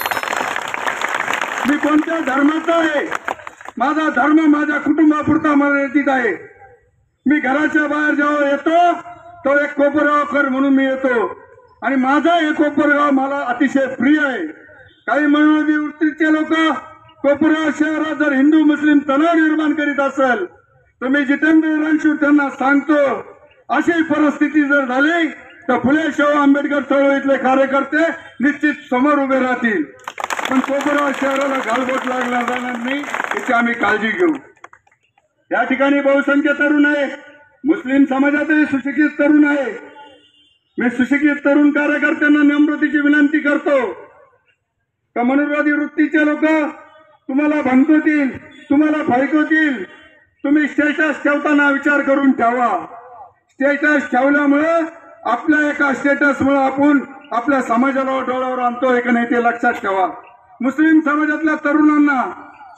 मी कोणत्या धर्माचा आहे, माझा धर्म माझ्या कुटुंबापुरता मर्यादित आहे. मी घराच्या बाहेर जेव्हा येतो तो एक कोपरगावकर म्हणून मी येतो आणि माझा हे कोपरगाव मला अतिशय प्रिय आहे. काही मनोवादी वृत्तीचे लोक कोपरगाव शहरात जर हिंदू मुस्लिम तणाव निर्माण करीत असेल तर मी जितेंद्र रणशूर त्यांना सांगतो, अशी परिस्थिती जर झाली तर फुले शाहू आंबेडकर चळवळीतले कार्यकर्ते निश्चित समोर उभे राहतील. पण कोपरगाव शहराला गालबोट लागला जाणार नाही याची आम्ही काळजी घेऊ. या ठिकाणी बहुसंख्य तरुण आहे, मुस्लिम समाजातही सुशिक्षित तरुण आहे. मी सुशिक्षित तरुण कार्यकर्त्यांना नम्रतेची विनंती करतो का मनोवादी वृत्तीचे लोक तुम्हाला भंकवतील, तुम्हाला फैकवतील. तुम्ही स्टेटस ठेवताना विचार करून ठेवा. स्टेटस ठेवल्यामुळं आपल्या एका स्टेटसमुळे आपण आपल्या समाजाला डोळ्यावर आणतोय की नाही ते लक्षात ठेवा. मुस्लिम समाजातल्या तरुणांना,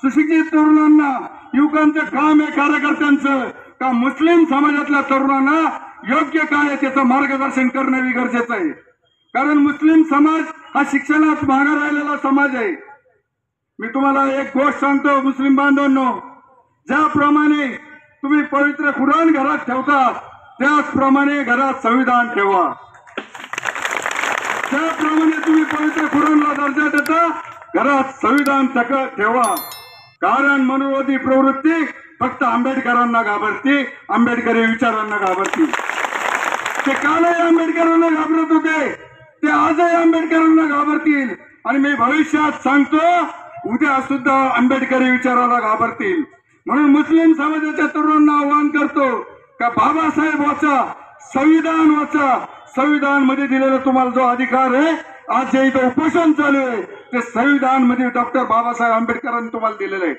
सुशिक्षित तरुणांना, युवकांचं काम आहे कार्यकर्त्यांचं का मुस्लिम समाजातल्या तरुणांना योग्य काय आहे त्याचं मार्गदर्शन करणं गरजेचं आहे. कारण मुस्लिम समाज हा शिक्षणात मागे राहिलेला समाज आहे. मी तुम्हाला एक गोष्ट सांगतो मुस्लिम बांधवांनो, ज्याप्रमाणे तुम्ही पवित्र कुराण घरात ठेवता त्याचप्रमाणे घरात संविधान ठेवा. त्याप्रमाणे तुम्ही पवित्र कुराणला दर्जा देता घरात संविधान ठेवा. कारण मनोवादी प्रवृत्ती फक्त आंबेडकरांना घाबरते, आंबेडकरी विचारांना घाबरते. ते कालही आंबेडकरांना घाबरत होते, ते आजही आंबेडकरांना घाबरतील आणि मी भविष्यात सांगतो उद्या सुद्धा आंबेडकरी विचाराला घाबरतील. म्हणून मुस्लिम समाजाच्या तरुणांना आवाहन करतो का बाबासाहेब वाचा, संविधान वाचा. संविधान मध्ये दिलेला तुम्हाला जो अधिकार आहे, आज जे इथं उपोषण चालू आहे ते संविधान मध्ये डॉक्टर बाबासाहेब आंबेडकरांनी तुम्हाला दिलेलं आहे.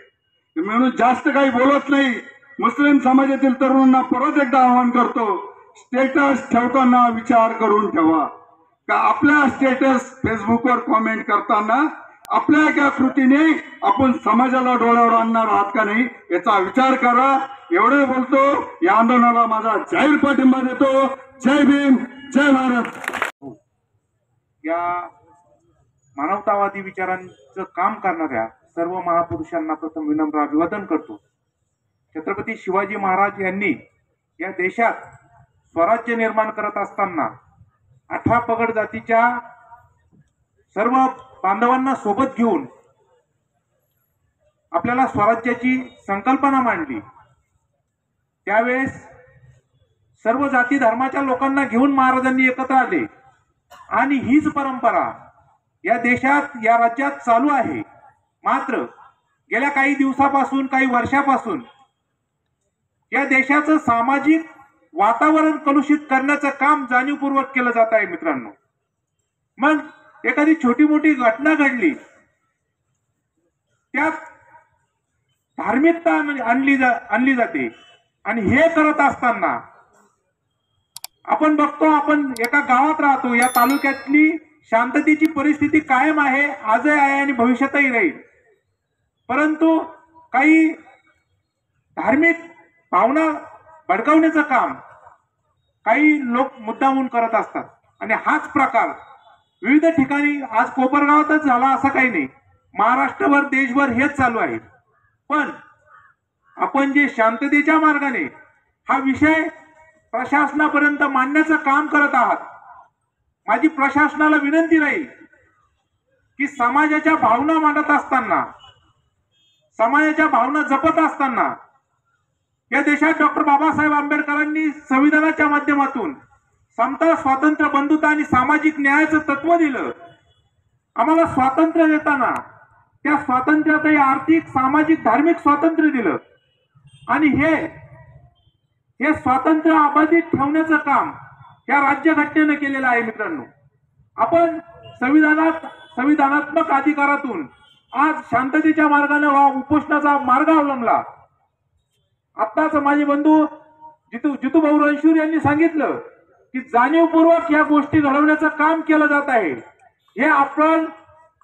म्हणून जास्त काही बोलत नाही. मुस्लिम समाजातील तरुणांना परत एकदा आवाहन करतो, स्टेटस ठेवताना विचार करून ठेवा का आपल्या स्टेटस फेसबुकवर कॉमेंट करताना आपल्या एका कृतीने आपण समाजाला डोळ्यावर आणणार आहात का नाही याचा विचार करा. एवढे बोलतो, या आंदोलनाला माझा जाहीर पाठिंबा देतो. जय भीम, जय भारत. या मानवतावादी विचारांचं काम करणाऱ्या सर्व महापुरुषांना प्रथम विनम्र अभिवादन करतो. छत्रपती शिवाजी महाराज यांनी या देशात स्वराज्य निर्माण करत असताना 18 पगड जातीच्या सर्व बांधवांना सोबत घेऊन आपल्याला स्वराज्याची संकल्पना मांडली. त्यावेळेस सर्व जाती धर्माच्या लोकांना घेऊन महाराजांनी एकत्र आले आणि हीच परंपरा या देशात, या राज्यात चालू आहे. मात्र गेल्या काही दिवसापासून, काही वर्षापासून या देशाचं सामाजिक वातावरण कलुषित करण्याचं काम जाणीवपूर्वक केलं जात आहे मित्रांनो. मग एखादी छोटी मोठी घटना घडली त्यात धार्मिकता आणली जाते आणि हे करत असताना आपण बघतो, आपण एका गावात राहतो, या तालुक्यातली शांततेची परिस्थिती कायम आहे, आजही आहे आणि भविष्यातही राहील. परंतु काही धार्मिक भावना भडकवण्याचं काम काही लोक मुद्दामून करत असतात आणि हाच प्रकार विविध ठिकाणी आज कोपरगावातच झाला असं काही नाही, महाराष्ट्रभर, देशभर हेच चालू आहे. पण आपण जे शांततेच्या मार्गाने हा विषय प्रशासनापर्यंत मांडण्याचं काम करत आहात, माझी प्रशासनाला विनंती राहील की समाजाच्या भावना मांडत असताना, समाजाच्या भावना जपत असताना या देशात डॉक्टर बाबासाहेब आंबेडकरांनी संविधानाच्या माध्यमातून समता, स्वातंत्र्य, बंधुता आणि सामाजिक न्यायाचं तत्व दिलं. आम्हाला स्वातंत्र्य देताना त्या स्वातंत्र्यातही आर्थिक, सामाजिक, धार्मिक स्वातंत्र्य दिलं आणि हे स्वातंत्र्य अबाधित ठेवण्याचं काम या राज्यघटनेनं केलेलं आहे मित्रांनो. आपण संविधानात्मक अधिकारातून आज शांततेच्या मार्गाने उपोषणाचा मार्ग अवलंबला. आत्ताच माझे बंधू जितू भाऊ रणशूर यांनी सांगितलं की जाणीवपूर्वक या गोष्टी घडवण्याचं काम केलं जात आहे. हे आपण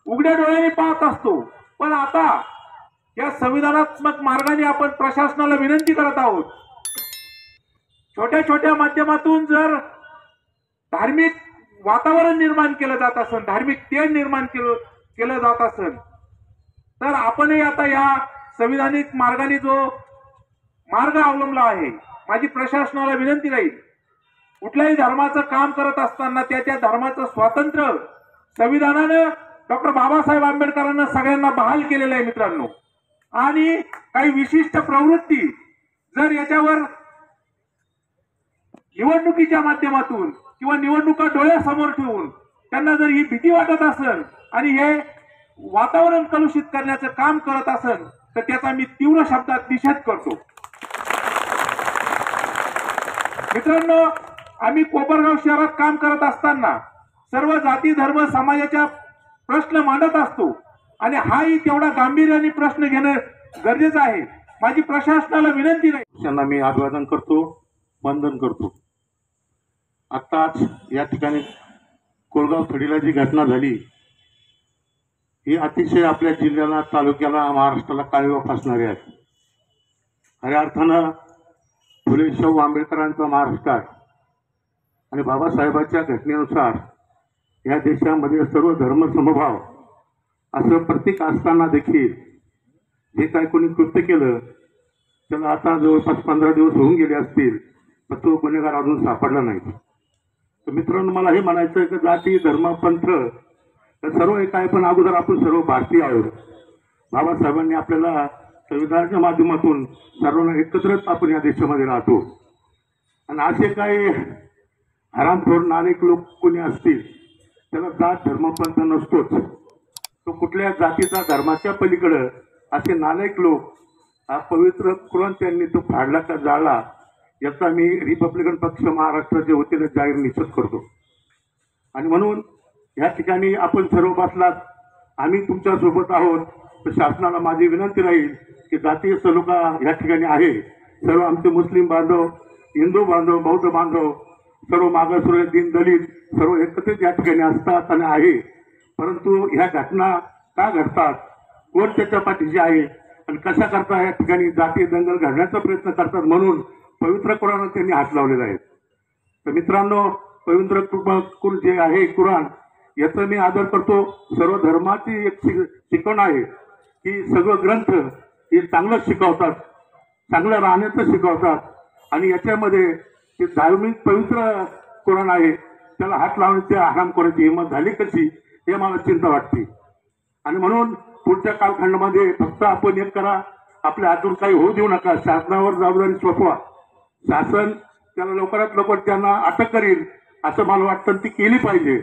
उघड्या डोळ्याने पाहत असतो, पण आता या संविधानात्मक मार्गाने आपण प्रशासनाला विनंती करत आहोत, छोट्या छोट्या माध्यमातून जर धार्मिक वातावरण निर्माण केलं जात असेल, धार्मिक तेढ निर्माण केलं जात असेल, तर आपणही आता या संविधानिक मार्गाने जो मार्ग अवलंबला आहे, माझी प्रशासनाला विनंती राहील, कुठल्याही धर्माचं काम करत असताना त्या धर्माचं स्वातंत्र्य संविधानानं डॉक्टर बाबासाहेब आंबेडकरांना सगळ्यांना बहाल केलेलं आहे मित्रांनो. आणि काही विशिष्ट प्रवृत्ती जर याच्यावर निवडणुकीच्या माध्यमातून किंवा निवडणुका डोळ्यासमोर ठेवून त्यांना जर ही भीती वाटत असेल आणि हे वातावरण कलुषित करण्याचं काम करत असेल तर त्याचा मी तीव्र शब्दात निषेध करतो. मित्रांनो, आम्ही कोपरगाव शहरात काम करत असताना सर्व जाती धर्म समाजाच्या प्रश्न मांडत असतो आणि हाही तेवढा गांभीर्याने प्रश्न घेणं गरजेचं आहे. माझी प्रशासनाला विनंती नाही, त्यांना मी अभिवादन करतो, वंदन करतो. आत्ताच या ठिकाणी कोळगाव थडीला जी घटना झाली ही अतिशय आपल्या जिल्ह्याला, तालुक्याला, महाराष्ट्राला काळीमा फासणारी आहे. खऱ्या अर्थानं फुले शाहू आंबेडकरांचा महाराष्ट्र आणि बाबासाहेबांच्या घटनेनुसार या देशामध्ये सर्व धर्म समभाव असं प्रतीक असताना देखील जे काय कोणी कृत्य केलं त्याला आता जवळपास 15 दिवस होऊन गेले असतील, पण तो गुन्हेगार अजून सापडला नाही. तर मित्रांनो, मला हे म्हणायचं आहे की जाती धर्म पंथ सर्व एक आहे, पण अगोदर आपण सर्व भारतीय आहोत. बाबासाहेबांनी आपल्याला संविधानाच्या माध्यमातून सर्वांना एकत्रच आपण या देशामध्ये राहतो. आणि असे काही हरामखोर नालायक लोक कोणी असतील त्याला जात धर्म पंथ नसतोच. तो कुठल्या जातीचा धर्माच्या पलीकडं असे नालायक लोक हा पवित्र कुराण त्यांनी तो फाडला का जाळला याचा मी रिपब्लिकन पक्ष महाराष्ट्राच्या वतीने जाहीर निषेध करतो. आणि म्हणून या ठिकाणी आपण सर्व बसलात, आम्ही तुमच्या सोबत आहोत. तर शासनाला माझी विनंती राहील की जातीय सलोखा या ठिकाणी आहे. सर्व आमचे मुस्लिम बांधव, हिंदू बांधव, बौद्ध बांधव, सर्व मागासवर्गीय, दीन दलित सर्व एकत्रित या ठिकाणी असतात आणि आहे. परंतु ह्या घटना का घडतात, कोण त्याच्या पाठीशी आहे आणि कशा करता या ठिकाणी जातीय दंगल घडण्याचा प्रयत्न करतात म्हणून पवित्र कुराण त्यांनी हात लावलेला आहे. तर मित्रांनो, पवित्र जे आहे कुराण याचा मी आदर करतो. सर्व धर्माची एक शिकवण आहे की सगळं ग्रंथ हे चांगलं शिकवतात, चांगलं राहण्याचं शिकवतात. आणि याच्यामध्ये ते धार्मिक पवित्र कुराण आहे त्याला हात लावण्याची आराम करायची हिंमत झाली कशी हे मला चिंता वाटते. आणि म्हणून पुढच्या कालखंडामध्ये फक्त आपण एक करा, आपल्या हातून काही होऊ देऊ नका. शासनावर जबाबदारी सोपवा. शासन त्याला लवकरात लवकर त्यांना अटक करील असं मला वाटतं, ती केली पाहिजे.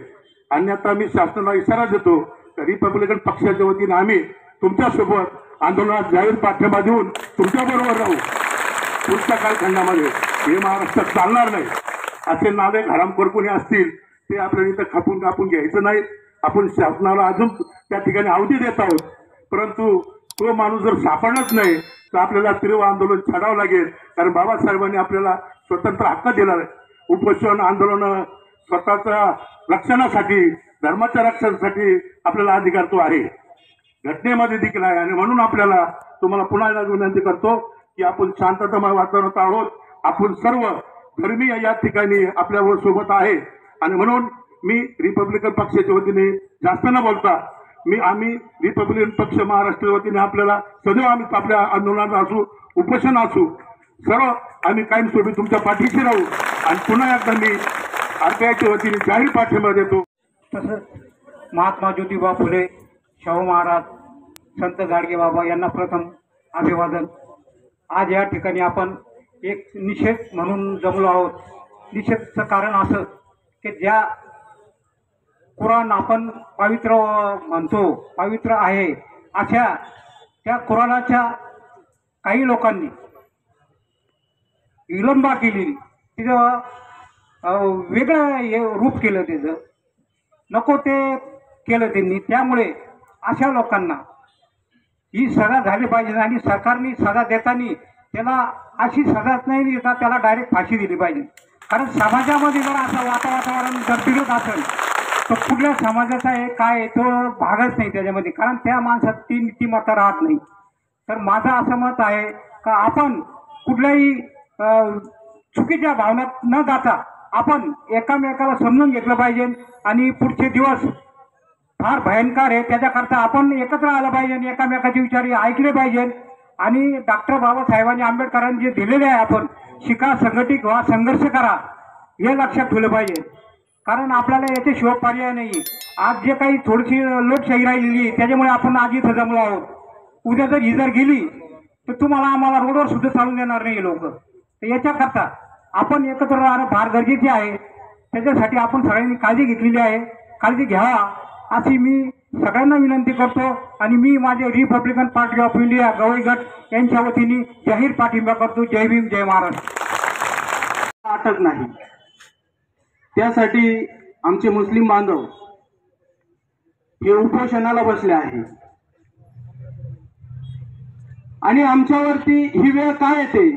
अन्यथा मी शासनाला इशारा देतो तर रिपब्लिकन पक्षाच्या वतीने आम्ही तुमच्यासोबत आंदोलनात जाहीर पाठिंबा देऊन तुमच्याबरोबर राहू. पुढच्या कालखंडामध्ये हे महाराष्ट्रात चालणार नाही. असे नालायक हरामखोर कोणी असतील ते आपल्याला इथं खपून कापून घ्यायचं नाही. आपण शासनाला अजून त्या ठिकाणी अवधी देत आहोत, परंतु तो माणूस जर सापडलाच नाही तर आपल्याला तीव्र आंदोलन छाडावं लागेल. कारण बाबासाहेबांनी आपल्याला स्वतंत्र हक्क दिला आहे. उपोषण आंदोलन स्वतःच्या रक्षणासाठी, धर्माच्या रक्षणासाठी आपल्याला अधिकार तो आहे, घटनेमध्ये देखील आहे. आणि म्हणून आपल्याला तुम्हाला पुन्हा एकदा विनंती करतो की आपण शांततामय वातावरणात आहोत. आपण सर्व धर्मीय या ठिकाणी आपल्या सोबत आहे. आणि म्हणून मी रिपब्लिकन पक्षाच्या वतीने जास्त न बोलता आम्ही रिपब्लिकन पक्ष महाराष्ट्राच्या वतीने आपल्याला सदैव आम्ही आपल्या आंदोलनात असू, उपोषण असू, सर्व आम्ही कायमस्वरूपी तुमच्या पाठीशी राहू. आणि पुन्हा एकदा मी RPIच्या वतीने जाहीर पाठिंबा देतो. तसंच महात्मा ज्योतिबा फुले, शाहू महाराज, संत गाडगे बाबा यांना प्रथम अभिवादन. आज या ठिकाणी आपण एक निषेध म्हणून जमलो आहोत. निषेधचं कारण असं की ज्या कुराण आपण पवित्र म्हणतो, पवित्र आहे, अशा त्या कुराणाच्या काही लोकांनी विलंबा केली, तिथं वेगळं रूप केलं, त्याचं नको ते केलं त्यांनी. त्यामुळे अशा लोकांना ही सजा झाली पाहिजे. आणि सरकारने सजा देताना त्याला अशी सजाच नाही देता, त्याला डायरेक्ट फाशी दिली पाहिजे. कारण समाजामध्ये जर असं वातावरण जर फिरत असेल तर कुठल्या समाजाचा आहे काय तो भागच नाही त्याच्यामध्ये, कारण त्या माणसात ती नीतिमत्ता राहत नाही. तर माझं असं मत आहे का आपण कुठल्याही चुकीच्या भावनात न जाता आपण एकामेकाला समजून घेतलं पाहिजे. आणि पुढचे दिवस फार भयंकर आहे, त्याच्याकरता आपण एकत्र आलं पाहिजे आणि एकामेकाचे विचार ऐकले पाहिजे. आणि डॉक्टर बाबासाहेबांनी आंबेडकरांनी जे दिलेले आहे, आपण शिका, संघटित व्हा, संघर्ष करा, हे लक्षात ठेवलं पाहिजे. कारण आपल्याला याच्याशिवाय पर्याय नाही. आज जे काही थोडीशी लोकशाही राहिलेली त्याच्यामुळे आपण आज इथं जमलो आहोत. उद्या जर ही जर गेली तर तुम्हाला आम्हाला रोडवर सुद्धा चालून देणार नाही लोक. तर याच्याकरता आपण एकत्र राहणं फार गरजेचे आहे. त्याच्यासाठी आपण सगळ्यांनी काळजी घेतलेली आहे. काळजी घ्यावा अशी मी सगळ्यांना विनंती करतो आणि मी माझे Republican party of India Gavai गट यांच्या वतीने जाहीर पाठिंबा करतो. जय भीम, जय महाराष्ट्र. अटक नाही, त्यासाठी आमचे मुस्लिम बांधव हे उपोषणाला बसले आहे. आणि आमच्यावरती ही वेळ काय येते,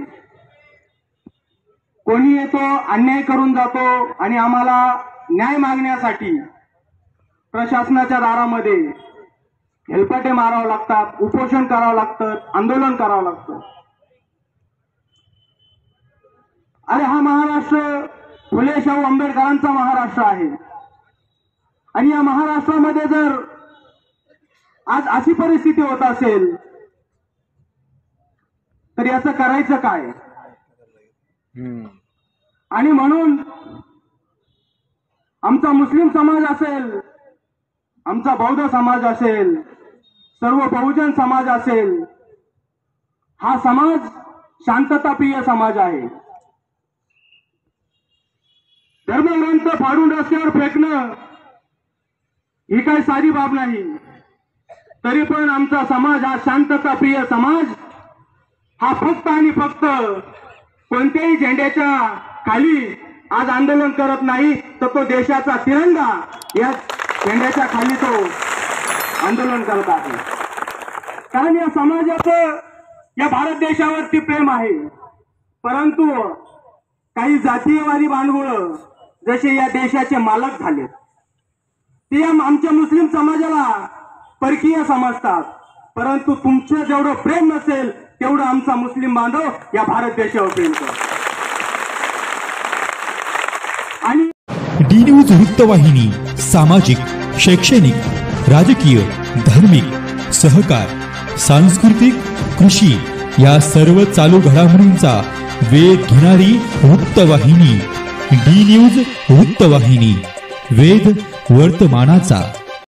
कोणी येतो अन्याय करून जातो आणि आम्हाला न्याय मागण्यासाठी प्रशासनाच्या दारामध्ये हेलपाटे मारावं लागतात, उपोषण करावं लागतं, आंदोलन करावं लागतं. अरे हा महाराष्ट्र फुले शाहू आंबेडकरांचा महाराष्ट्र आहे. आणि या महाराष्ट्रामध्ये जर आज अशी परिस्थिती होत असेल तर याचं करायचं काय. आणि म्हणून आमचा मुस्लिम समाज असेल, आमचा बौद्ध समाज असेल, सर्व बहुजन समाज असेल, हा समाज शांतताप्रिय समाज आहे. धर्मग्रंथ फाडून रस्त्यावर फेकणं ही काही साधी बाब नाही. तरी पण आमचा समाज हा शांतताप्रिय समाज हा फक्त आणि फक्त कोणत्याही झेंड्याच्या खाली आज आंदोलन करत नाही, तर तो देशाचा तिरंगा या झेंड्याच्या खाली तो आंदोलन करत आहे. कारण या समाजाचं या भारत देशावरती प्रेम आहे. परंतु काही जातीयवादी भांडवळ जसे या देशाचे मालक झालेत, ते आमच्या मुस्लिम समाजाला परकीय समजतात. परंतु तुमचं जेवढं प्रेम नसेल तेवढं आमचा मुस्लिम बांधव या भारत देशावर प्रेम करतो. आणि डी न्यूज वृत्तवाहिनी सामाजिक, शैक्षणिक, राजकीय, धार्मिक, सहकार, सांस्कृतिक, कृषी या सर्व चालू घडामोडींचा वेध घेणारी वृत्तवाहिनी. डी न्यूज वृत्तवाहिनी, वेध वर्तमानाचा.